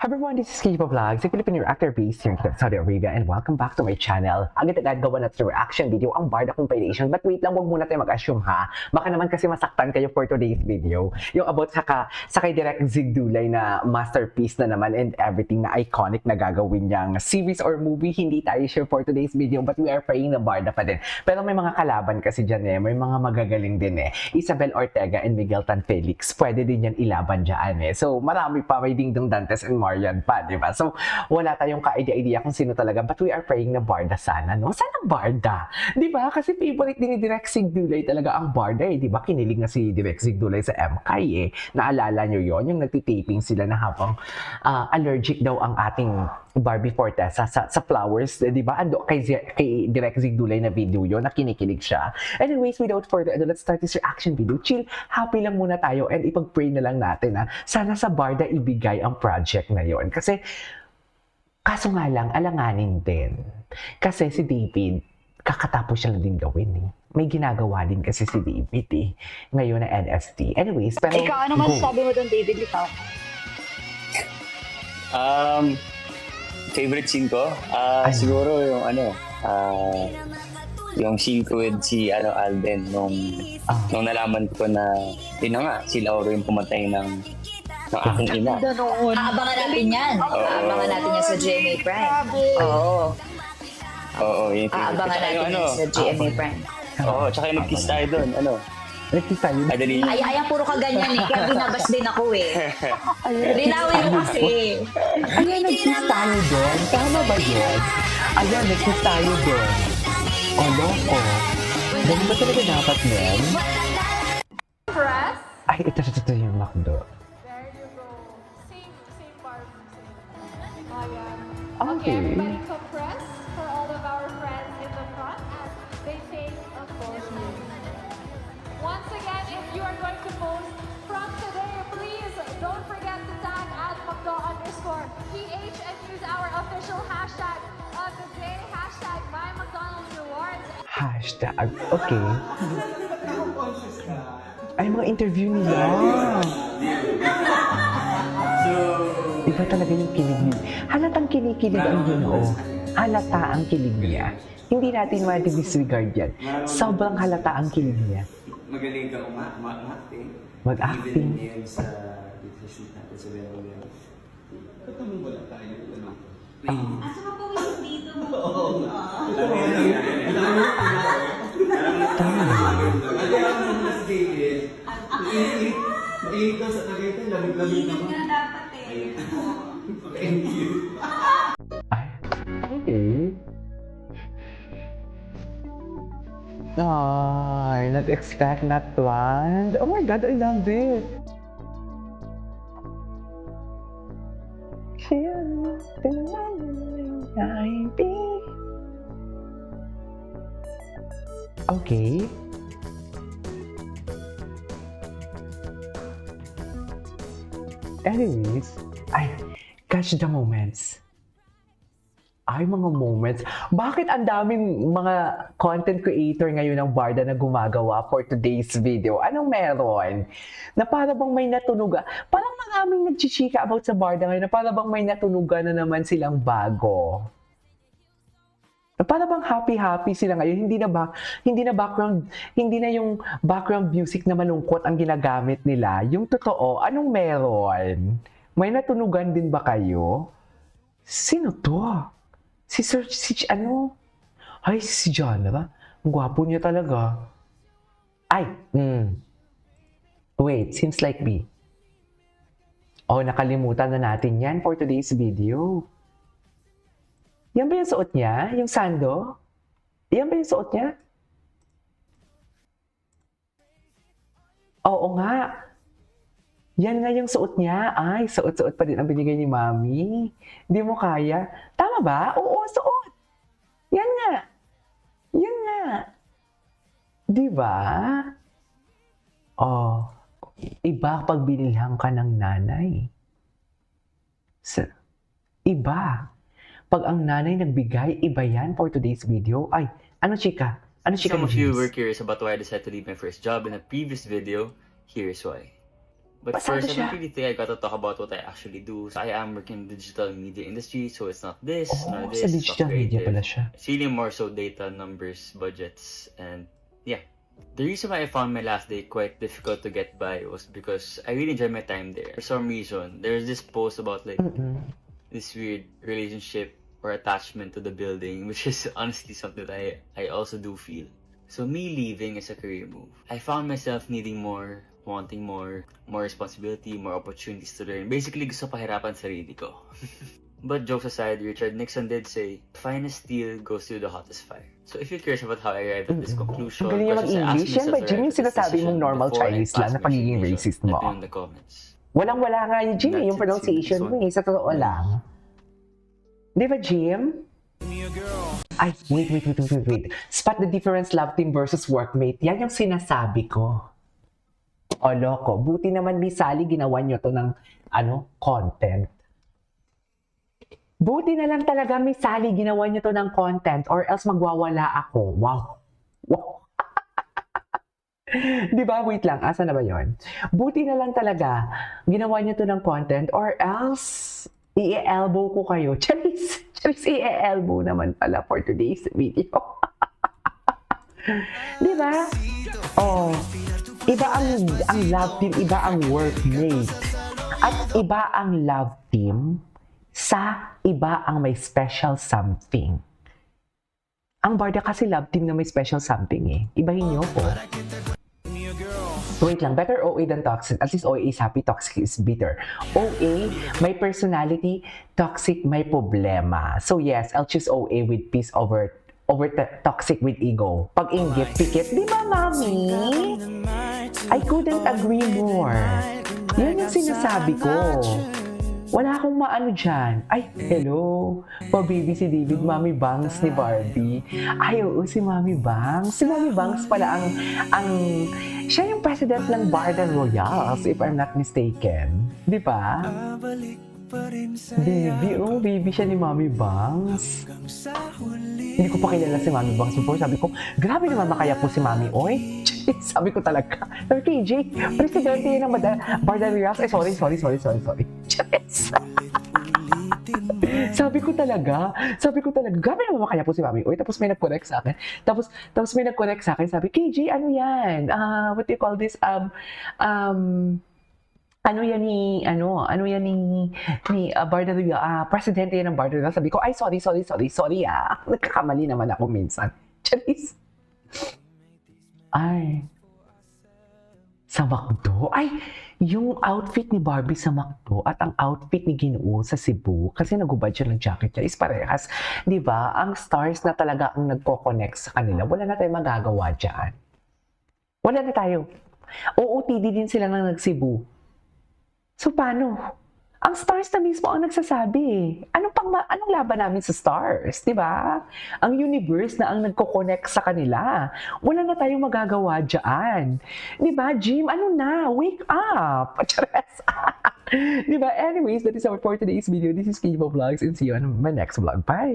Everyone, this is Kipo Vlogs, a Filipino reactor based here in Saudi Arabia, and welcome back to my channel. Agad-agad gawa natin yung reaction video ang Barda compilation, but wait lang, huwag muna tayo mag-assume ha. Baka naman kasi masaktan kayo for today's video. Yung about sa kay Direk Zig Dulay na masterpiece na naman and everything na iconic na gagawin niyang series or movie, hindi tayo sure for today's video, but we are praying na Barda pa din. Pero may mga kalaban kasi dyan eh, may mga magagaling din eh. Isabel Ortega and Miguel Tan Felix, pwede din yan ilaban dyan eh. So marami pa, may Dingdong Dantes and Marian pa, di ba? So, wala tayong ka-idea kung sino talaga, but we are praying na Barda sana, no? Sana Barda, di ba? Kasi favorite din ni Direk Zig Dulay talaga ang Barda, eh, di ba? Kinilig na si Direk Zig Dulay sa MK, eh. Naalala nyo yon yung nagtitaping sila na habang allergic daw ang ating Barbie Fortesa sa flowers, di ba? Ando kay Direk Zig Dulay na video yon na kinikilig siya. Anyways, without further ado, let's start this reaction video. Chill, happy lang muna tayo and ipag-pray na lang natin na sana sa Barda ibigay ang project na yon. Kasi, kaso nga lang, alanganin din. Kasi si David, kakatapos siya lang din gawin eh. May ginagawa din kasi si David eh. Ngayon na NST. Anyways, pero ikaw, ano masasabi mo doon, David? Ikaw? Favorite scene ko? Siguro yung yung scene ko with si Alden nung nalaman ko na yun na nga, si Lauro yung pumatay ng aking ina. Aabangan natin yan. Aabangan natin yan sa GMA Prime. Oo. Oo, yung favorite. Aabangan natin yan sa GMA Prime. Oo, tsaka yung nag-kiss tayo doon. nag-kiss tayo. Ay, dali. Ay, puro ka ganyan eh. Kaya binabas din ako eh. Linawin mo kasi. Ayan, nag-kiss tayo doon. Tama ba yun? Ayan, nag-kiss tayo doon. O, loko. Ganun ba talaga dapat men? Press. Ay, ito yung McDo. There you go. Same bar. Ayan. Okay. Everybody compress for all of our friends in the front as they take a photo. Once again, if you are going to post from today, please don't forget to tag @McDo_PH and use our official hashtag of the day, hashtag #MyMcDonald'sRewards. Hashtag. Okay. Ay, mga interview nila. Iba talaga yung kilig niya. Halatang kinikilig ang Ginoo. Halata ang kilig niya. Hindi natin ma-disregard yan. Sobrang halata ang kilig niya. Magaling ka mag-acting. Mag-acting. Even ngayon sa shoot natin sa Belo Belo. Ba't naman wala tayo? Asa ka po yung dito? Mainit daw sa Tagaytay, lamig-lamig naman. Nga dapat eh. Ay, okay. Ay, not expect, not planned. Oh my God, I love it. Okay. Anyways, ay, catch the moments. Ay, mga moments. Bakit ang daming mga content creator ngayon ng Barda na gumagawa for today's video? Anong meron? Na para bang may natunugan? Parang maraming nagchichika about sa Barda ngayon na para bang may natunugan na naman silang bago. Na para bang happy-happy sila ngayon. Hindi na yung background music na malungkot ang ginagamit nila. Yung totoo, anong meron? May natunugan din ba kayo? Sino to? Si Genre? Ang gwapo niya talaga. Ay, wait, seems like me. Oh, nakalimutan na natin yan for today's video. Yan ba yung suot niya? Yung sando? Yan ba yung suot niya? Oo nga. Yan nga yung suot niya. Ay, suot-suot pa din ang binigay ni Mami. Hindi mo kaya. Tama ba? Oo, suot. Yan nga. Yan nga. Di ba? Oh, iba pag binilhan ka ng nanay. Iba. Pag ang nanay nagbigay, iba yan for today's video. Ay, ano chika? Ano chika? Some of you were curious about why I decided to leave my first job in a previous video. Here's why. But Pasado first, I siya. don't really think I got to talk about what I actually do. So I am working in the digital media industry, so it's not this, nor this. Sa it's digital not media creative. pala siya. It's really more so data, numbers, budgets, and yeah. The reason why I found my last day quite difficult to get by was because I really enjoyed my time there. For some reason, there's this post about like this weird relationship or attachment to the building, which is honestly something that I also do feel. So me leaving is a career move. I found myself needing more, wanting more responsibility, more opportunities to learn. Basically, gusto pahirapan sarili ko. But jokes aside, Richard Nixon did say, finest steel goes through the hottest fire. So if you're curious about how I arrived at this conclusion, Ang galing niya questions I asked mag-English. Yan myself ba, to Jim? arrive Yung at this sinasabi mong decision normal before I Chinese lang passed na my pagiging resignation, racist let mo. me know in the comments. Walang-wala nga yun, Jim. That's Yung it, pronunciation so- mo eh. Sa totoo lang. Di ba, Jim? Ay, wait. Spot the difference, love team versus workmate. Yan yung sinasabi ko. O, loko. Buti naman, Miss Sally, ginawa nyo to ng, content. Buti na lang talaga, Miss Sally, ginawa nyo to ng content or else magwawala ako. Wow. Di ba? Wait lang. Asa na ba yon? Buti na lang talaga, ginawa nyo to ng content or else i-elbow ko kayo. Charis, i-elbow naman pala for today's video. Di ba? Oh, iba ang love team, iba ang workmate. At iba ang love team sa iba ang may special something. Ang Barda kasi love team na may special something eh. Ibahin niyo po. Wait lang, better OA than toxic. At least OA is happy, toxic is bitter. OA, may personality, toxic, may problema. So yes, I'll choose OA with peace over toxic with ego. Pag inggit, pikit, di ba, mami? I couldn't agree more. Yun yung sinasabi ko. Wala akong maano dyan. Ay, hello. Pa-baby si David, Mami Bangs ni Barbie. Ay, oo, si Mami Bangs. Si Mami Bangs pala siya yung president ng Barda Royals, if I'm not mistaken. Di ba? Baby siya ni Mami Bangs. Hindi ko pa kilala si Mami Bangs before. Sabi ko, grabe naman makaya po si Mami Oy. Sabi ko talaga. Sabi ko, KJ, presidente yun ng Barda Royals. Ay, sorry. Sabi ko talaga, grabe naman makaya po si Mami Oy. Tapos may nag-connect sa akin. Tapos may nag-connect sa akin. Sabi, KJ, ano yan? What do you call this? Ano yan ni Barda Royals, presidente yan ng Barda Royals. Sabi ko, ay, sorry. Nagkakamali naman ako minsan. Charis. Ay. Sa McDo. Ay, yung outfit ni Barbie sa McDo at ang outfit ni Ginoo sa Cebu, kasi nagubad siya ng jacket niya, is parehas. Di ba? Ang stars na talaga ang nagko-connect sa kanila. Wala na tayong magagawa dyan. Wala na tayo. OOTD din sila ng nag-Cebu. So, paano? Ang stars na mismo ang nagsasabi eh. Anong laban namin sa stars, di ba? Ang universe na ang nagko-connect sa kanila. Wala na tayong magagawa dyan. Di ba, Jim? Ano na? Wake up! Chares! Di ba? Anyways, that is our for today's video. This is Kibo Vlogs and see you on my next vlog. Bye!